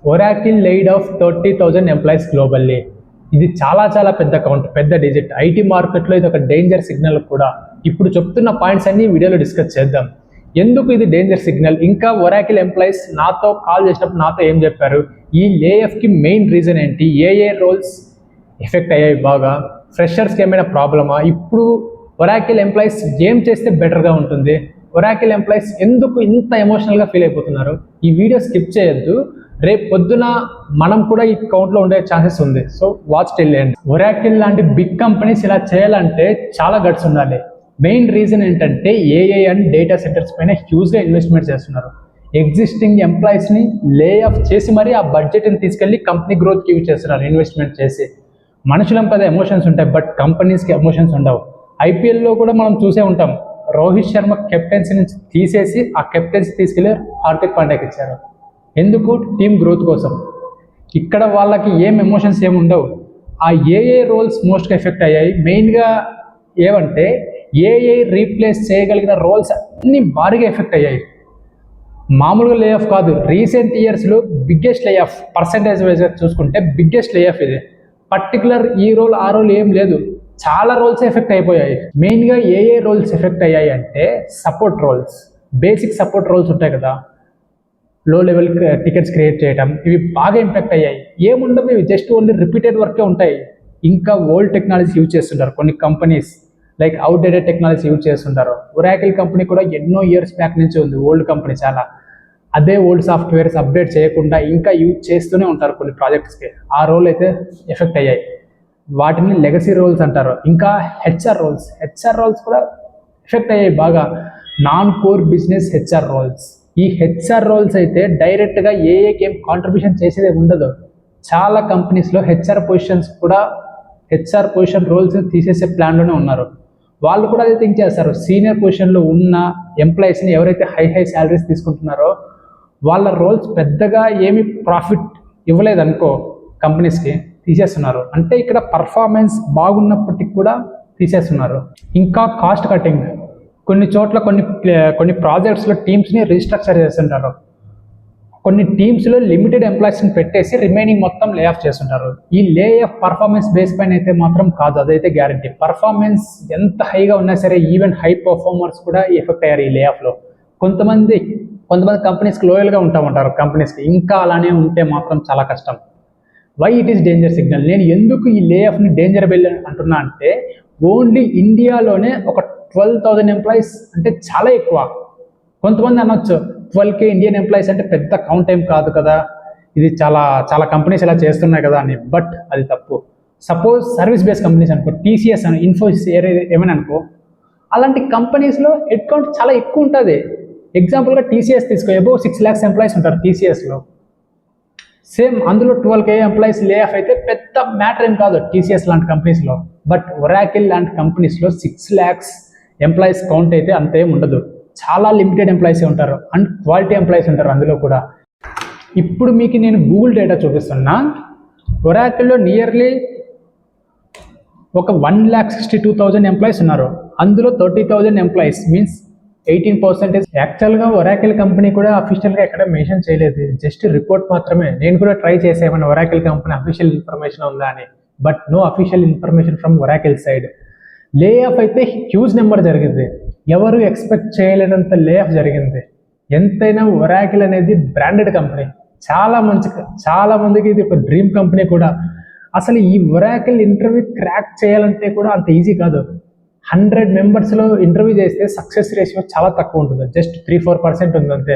Oracle laid off 30,000 employees globally. ఇది చాలా పెద్ద కౌంట్, పెద్ద డిజిట్. ఐటీ మార్కెట్లో ఇది ఒక డేంజర్ సిగ్నల్ కూడా. ఇప్పుడు చెప్తున్న పాయింట్స్ అన్ని వీడియోలో డిస్కస్ చేద్దాం. ఎందుకు ఇది డేంజర్ సిగ్నల్? ఇంకా Oracle ఎంప్లాయీస్ నాతో కాల్ చేసినప్పుడు నాతో ఏం చెప్పారు? ఈ లేఆఫ్కి మెయిన్ రీజన్ ఏంటి? ఏ రోల్స్ ఎఫెక్ట్ అయ్యాయి బాగా? ఫ్రెషర్స్కి ఏమైనా ప్రాబ్లమా? ఇప్పుడు Oracle ఎంప్లాయీస్ ఏం చేస్తే బెటర్గా ఉంటుంది? Oracle ఎంప్లాయీస్ ఎందుకు ఇంత ఎమోషనల్గా ఫీల్ అయిపోతున్నారు? ఈ వీడియో స్కిప్ చేయొద్దు. రేపు పొద్దున మనం కూడా ఈ కౌంట్లో ఉండే ఛాన్సెస్ ఉంది. So watch till end. Oracle లాంటి బిగ్ కంపెనీస్ ఇలా చేయాలంటే చాలా గట్స్ ఉండాలి. మెయిన్ రీజన్ ఏంటంటే ఏఐ అండ్ డేటా సెంటర్స్ పైన హ్యూజ్గా ఇన్వెస్ట్మెంట్ చేస్తున్నారు. ఎగ్జిస్టింగ్ ఎంప్లాయీస్ని లే ఆఫ్ చేసి మరీ ఆ బడ్జెట్ని తీసుకెళ్ళి కంపెనీ గ్రోత్కి యూజ్ చేస్తున్నారు ఇన్వెస్ట్మెంట్ చేసి. మనుషులం కదా ఎమోషన్స్ ఉంటాయి, బట్ కంపెనీస్కి ఎమోషన్స్ ఉండవు. ఐపీఎల్లో కూడా మనం చూసే ఉంటాం. రోహిత్ శర్మ కెప్టెన్సీ నుంచి తీసేసి ఆ కెప్టెన్సీ తీసుకెళ్ళి హార్దిక్ పాండ్యాకి ఇచ్చారు. ఎందుకు? టీమ్ గ్రోత్ కోసం. ఇక్కడ వాళ్ళకి ఏం ఎమోషన్స్ ఏమి ఉండవు. ఆ ఏఐ రోల్స్ మోస్ట్గా ఎఫెక్ట్ అయ్యాయి. మెయిన్గా ఏమంటే ఏఐ రీప్లేస్ చేయగలిగిన రోల్స్ అన్నీ భారీగా ఎఫెక్ట్ అయ్యాయి. మామూలుగా లే ఆఫ్ కాదు, రీసెంట్ ఇయర్స్లో బిగ్గెస్ట్ లే ఆఫ్, పర్సంటేజ్ వైజ్గా చూసుకుంటే బిగ్గెస్ట్ లే ఆఫ్ ఇది. పర్టికులర్ ఈ రోల్ ఆ రోల్ ఏం లేదు, చాలా రోల్స్ ఎఫెక్ట్ అయిపోయాయి. మెయిన్గా ఏఐ రోల్స్ ఎఫెక్ట్ అయ్యాయి అంటే support roles, basic support roles ఉంటాయి కదా, లో లెవెల్ టికెట్స్ క్రియేట్ చేయడం, ఇవి బాగా ఇంపాక్ట్ అయ్యాయి. ఏముండవు, ఇవి జస్ట్ ఓన్లీ రిపీటెడ్ వర్కే ఉంటాయి. ఇంకా ఓల్డ్ టెక్నాలజీ యూజ్ చేస్తుంటారు కొన్ని companies, like outdated technology use చేస్తుంటారు. Oracle కంపెనీ కూడా ఎన్నో ఇయర్స్ బ్యాక్ నుంచి ఉంది, ఓల్డ్ కంపెనీ చాలా. అదే ఓల్డ్ సాఫ్ట్వేర్స్ అప్డేట్ చేయకుండా ఇంకా యూజ్ చేస్తూనే ఉంటారు కొన్ని ప్రాజెక్ట్స్కి. ఆ రోల్ అయితే ఎఫెక్ట్ అయ్యాయి. వాటిని లెగసీ రోల్స్ అంటారు. ఇంకా హెచ్ఆర్ రోల్స్ కూడా ఎఫెక్ట్ అయ్యాయి బాగా. Non core business HR roles. ఈ హెచ్ఆర్ రోల్స్ అయితే డైరెక్ట్గా ఏఐకి ఏం కాంట్రిబ్యూషన్ చేసేదే ఉండదు. చాలా కంపెనీస్లో హెచ్ఆర్ పొజిషన్ రోల్స్ తీసేసే ప్లాన్లోనే ఉన్నారు. వాళ్ళు కూడా అదే థింక్ చేస్తారు. సీనియర్ పొజిషన్లో ఉన్న ఎంప్లాయీస్ని ఎవరైతే హై శాలరీస్ తీసుకుంటున్నారో వాళ్ళ రోల్స్ పెద్దగా ఏమి ప్రాఫిట్ ఇవ్వలేదనుకో కంపెనీస్కి, తీసేస్తున్నారు. అంటే ఇక్కడ పర్ఫార్మెన్స్ బాగున్నప్పటికీ కూడా తీసేస్తున్నారు. ఇంకా కాస్ట్ కటింగ్. కొన్ని చోట్ల కొన్ని ప్రాజెక్ట్స్లో టీమ్స్ని రీస్ట్రక్చర్ చేస్తుంటారు. కొన్ని టీమ్స్లో లిమిటెడ్ ఎంప్లాయీస్ని పెట్టేసి రిమైనింగ్ మొత్తం లే ఆఫ్ చేస్తుంటారు. ఈ లే ఆఫ్ పర్ఫార్మెన్స్ బేస్ పైన అయితే మాత్రం కాదు, అదైతే గ్యారంటీ. పర్ఫార్మెన్స్ ఎంత హైగా ఉన్నా సరే, ఈవెన్ హై పర్ఫార్మర్స్ కూడా ఎఫెక్ట్ అయ్యారు ఈ లే ఆఫ్లో. కొంతమంది కంపెనీస్కి లోయల్గా ఉంటారు కంపెనీస్కి. ఇంకా అలానే ఉంటే మాత్రం చాలా కష్టం. Why it is danger signal? నేను ఎందుకు ఈ లే ఆఫ్ని డేంజర్ బెల్ అంటున్నా అంటే, ఓన్లీ ఇండియాలోనే ఒక 12,000 ఎంప్లాయీస్ అంటే చాలా ఎక్కువ. కొంతమంది అనొచ్చు 12K ఇండియన్ ఎంప్లాయీస్ అంటే పెద్ద కౌంట్ ఏం కాదు కదా, ఇది చాలా కంపెనీస్ ఇలా చేస్తున్నాయి కదా అని. బట్ అది తప్పు. సపోజ్ సర్వీస్ బేస్డ్ కంపెనీస్ అనుకో, టీసీఎస్ అని, ఇన్ఫోసిస్ ఏమైనా అనుకో, అలాంటి కంపెనీస్లో హెడ్ కౌంట్ చాలా ఎక్కువ ఉంటుంది. ఎగ్జాంపుల్గా టీసీఎస్ తీసుకో, అబౌవ్ 6 lakhs ఎంప్లాయీస్ ఉంటారు టీసీఎస్లో. సేమ్ అందులో 12K ఎంప్లాయీస్ లే ఆఫ్ అయితే పెద్ద మ్యాటర్ ఏం కాదు టీసీఎస్ లాంటి కంపెనీస్లో. బట్ Oracle లాంటి కంపెనీస్లో 6 lakhs ఎంప్లాయీస్ కౌంట్ అయితే అంతేం ఉండదు. చాలా లిమిటెడ్ ఎంప్లాయీసే ఉంటారు అండ్ క్వాలిటీ ఎంప్లాయీస్ ఉంటారు అందులో కూడా. ఇప్పుడు మీకు నేను గూగుల్ డేటా చూపిస్తున్నా. Oracleలో నియర్లీ ఒక 1,62,000 ఎంప్లాయీస్ ఉన్నారు. అందులో 30,000 ఎంప్లాయీస్ మీన్స్ 18%. యాక్చువల్గా Oracle కంపెనీ కూడా అఫీషియల్గా ఎక్కడ మెన్షన్ చేయలేదు, జస్ట్ రిపోర్ట్ మాత్రమే. నేను కూడా ట్రై చేసేమన్నా Oracle కంపెనీ అఫీషియల్ ఇన్ఫర్మేషన్ ఉందా అని, but no official information from Oracle side. Lay off అయితే హ్యూజ్ నెంబర్ జరిగింది, ఎవరు ఎక్స్పెక్ట్ చేయలేనంత లే ఆఫ్ జరిగింది. ఎంతైనా Oracle అనేది బ్రాండెడ్ కంపెనీ, చాలా మందికి ఇది ఒక డ్రీమ్ కంపెనీ కూడా. అసలు ఈ Oracle ఇంటర్వ్యూ క్రాక్ చేయాలంటే కూడా అంత ఈజీ కాదు. 100 మెంబర్స్లో ఇంటర్వ్యూ చేస్తే సక్సెస్ రేషియో చాలా తక్కువ ఉంటుంది, జస్ట్ 3-4% ఉంది అంతే.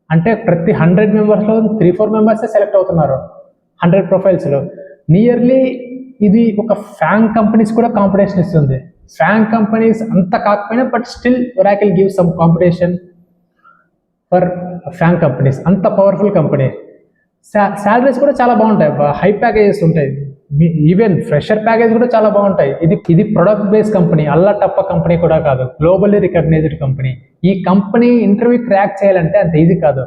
అంటే ప్రతి 100 మెంబర్స్లో 3-4 మెంబర్సే సెలెక్ట్ అవుతున్నారు 100 ప్రొఫైల్స్లో. నియర్లీ ఇది ఒక ఫ్యాంగ్ కంపెనీస్ కూడా కాంపిటీషన్ ఇస్తుంది. ఫ్యాంగ్ కంపెనీస్ అంత కాకపోయినా but still Oracle give some competition for FANG companies. అంత పవర్ఫుల్ కంపెనీ. శాలరీస్ కూడా చాలా బాగుంటాయి, హై ప్యాకేజెస్ ఉంటాయి. ఈవెన్ ఫ్రెషర్ ప్యాకేజ్ కూడా చాలా బాగుంటాయి. ఇది ప్రొడక్ట్ బేస్డ్ కంపెనీ, అల్లటప్ప కంపెనీ కూడా కాదు, గ్లోబల్లీ రికగ్నైజ్డ్ కంపెనీ. ఈ కంపెనీ ఇంటర్వ్యూ క్రాక్ చేయాలంటే అంత ఈజీ కాదు,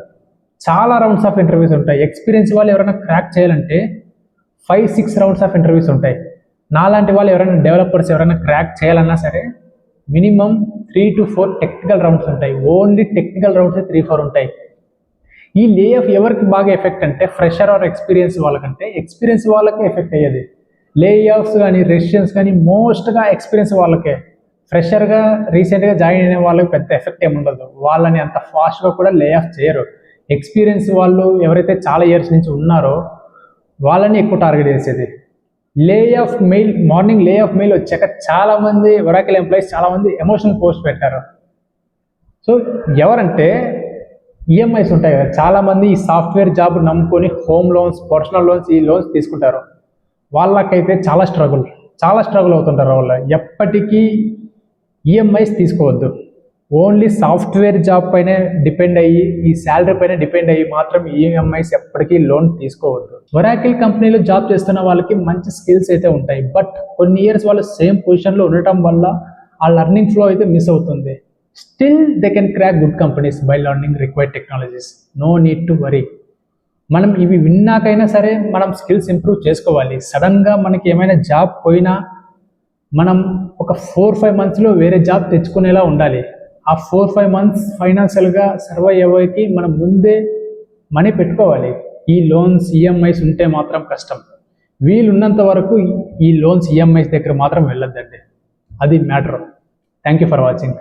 చాలా రౌండ్స్ ఆఫ్ ఇంటర్వ్యూస్ ఉంటాయి. ఎక్స్పీరియన్స్ వాళ్ళు ఎవరైనా క్రాక్ చేయాలంటే 5-6 రౌండ్స్ ఆఫ్ ఇంటర్వ్యూస్ ఉంటాయి. నాలాంటి వాళ్ళు ఎవరైనా డెవలపర్స్ ఎవరైనా క్రాక్ చేయాలన్నా సరే మినిమం 3-4 టెక్నికల్ రౌండ్స్ ఉంటాయి. ఓన్లీ టెక్నికల్ రౌండ్స్ 3-4 ఉంటాయి. ఈ లే ఆఫ్ ఎవరికి బాగా ఎఫెక్ట్ అంటే ఫ్రెషర్ ఆర్ ఎక్స్పీరియన్స్ వాళ్ళకంటే ఎక్స్పీరియన్స్ వాళ్ళకే ఎఫెక్ట్ అయ్యేది. లే ఆఫ్స్ కానీ రెసిషన్స్ కానీ మోస్ట్గా ఎక్స్పీరియన్స్ వాళ్ళకే. ఫ్రెషర్గా రీసెంట్గా జాయిన్ అయిన వాళ్ళకి పెద్ద ఎఫెక్ట్ ఏమి ఉండదు, వాళ్ళని అంత ఫాస్ట్గా కూడా లే ఆఫ్ చేయరు. ఎక్స్పీరియన్స్ వాళ్ళు ఎవరైతే చాలా ఇయర్స్ నుంచి ఉన్నారో వాళ్ళని ఎక్కువ టార్గెట్ చేసేది. Lay off mail, morning lay off mail వచ్చాక చాలామంది ఒరాకిల్ ఎంప్లాయీస్ చాలామంది ఎమోషనల్ పోస్ట్ పెట్టారు. సో ఎవరంటే ఈఎంఐస్ ఉంటాయి కదా, చాలామంది ఈ సాఫ్ట్వేర్ జాబ్ నమ్ముకొని హోమ్ లోన్స్, పర్సనల్ లోన్స్, ఈ లోన్స్ తీసుకుంటారు. వాళ్ళకైతే చాలా స్ట్రగుల్ అవుతుంటారు. వాళ్ళు ఎప్పటికీ ఈఎంఐస్ తీసుకోవద్దు. ఓన్లీ సాఫ్ట్వేర్ జాబ్ పైనే డిపెండ్ అయ్యి, ఈ శాలరీ పైన డిపెండ్ అయ్యి మాత్రం ఈఎంఐస్ ఎప్పటికీ లోన్ తీసుకోవద్దు. ఒరాకిల్ కంపెనీలో జాబ్ చేస్తున్న వాళ్ళకి మంచి స్కిల్స్ అయితే ఉంటాయి, బట్ కొన్ని ఇయర్స్ వాళ్ళు సేమ్ పొజిషన్లో ఉండటం వల్ల ఆ లర్నింగ్ ఫ్లో అయితే మిస్ అవుతుంది. Still they can crack good companies by learning required technologies. No need to worry. మనం ఇవి విన్నాకైనా సరే మనం స్కిల్స్ ఇంప్రూవ్ చేసుకోవాలి. సడన్గా మనకి ఏమైనా జాబ్ పోయినా మనం ఒక 4-5 monthsలో వేరే జాబ్ తెచ్చుకునేలా ఉండాలి. ఆ 4-5 months ఫైనాన్షియల్గా సర్వైవ్ అయ్యేకి మనం ముందే మనీ పెట్టుకోవాలి. ఈ లోన్స్, ఈఎంఐస్ ఉంటే మాత్రం కష్టం. వీలున్నంత వరకు ఈ లోన్స్, ఈఎంఐస్ దగ్గర మాత్రం వెళ్ళొద్దండి. అది matter. Thank you for watching.